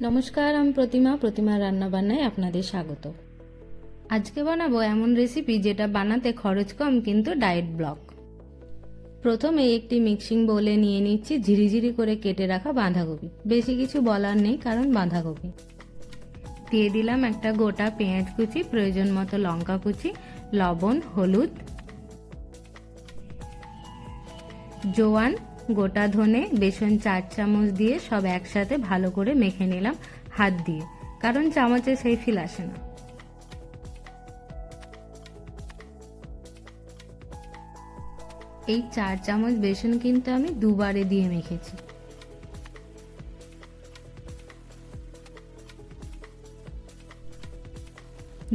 নমস্কার, আমি প্রতিমা রান্নাবান্নায় আপনাদের স্বাগত। আজকে বানাবো এমন রেসিপি যেটা বানাতে খরচ কম কিন্তু ডায়েট ব্লক। প্রথমে একটি মিক্সিং বোলে নিয়ে নিচ্ছি ঝিরিঝিরি করে কেটে রাখা বাঁধাকপি। বেশি কিছু বলার নেই কারণ বাঁধাকপি। দিয়ে দিলাম একটা গোটা পেঁয়াজ কুচি, প্রয়োজন মতো লঙ্কা কুচি, লবণ, হলুদ, জোয়ান, গোটা ধনে, বেসন 4 চামচ দিয়ে সব একসাথে ভালো করে মেখে নিলাম হাত দিয়ে, কারণ চামচে সেই ফিল আসে না। এই 4 চামচ বেসন কিন্তু আমি দুবারে দিয়ে মেখেছি।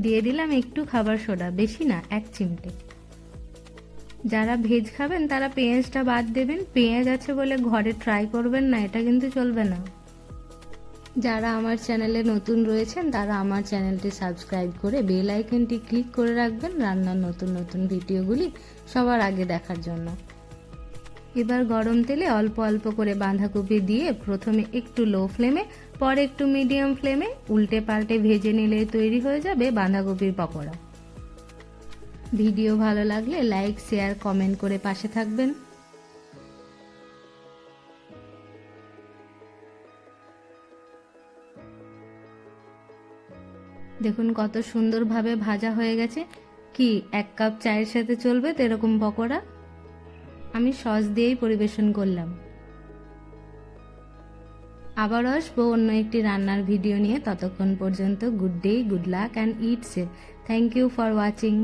দিয়ে দিলাম একটু খাবার সোডা, বেশি না, 1 চিমটে। যারা ভেজ খাবেন তারা পেঁয়াজটা বাদ দেবেন, পেঁয়াজ আছে বলে ঘরে ট্রাই করবেন না, এটা কিন্তু চলবে না। যারা আমার চ্যানেলে নতুন রয়েছেন তারা আমার চ্যানেলটি সাবস্ক্রাইব করে বেল আইকনটি ক্লিক করে রাখবেন রান্নার নতুন নতুন ভিডিওগুলি সবার আগে দেখার জন্য। এবার গরম তেলে অল্প অল্প করে বাঁধাকপি দিয়ে প্রথমে একটু লো ফ্লেমে, পরে একটু মিডিয়াম ফ্লেমে উল্টে পাল্টে ভেজে নিলে তৈরি হয়ে যাবে বাঁধাকপির পকোড়া। ভিডিও ভালো লাগলে লাইক, শেয়ার, কমেন্ট করে পাশে থাকবেন। দেখুন কত সুন্দরভাবে ভাজা হয়ে গেছে। কি 1 কাপ চায়ের সাথে চলবে তো এরকম পকোড়া। আমি সস দিয়েই পরিবেশন করলাম। আবারও আসবো অন্য একটি রান্নার ভিডিও নিয়ে। ততক্ষণ পর্যন্ত good day, good luck and eat safe. Thank you for watching.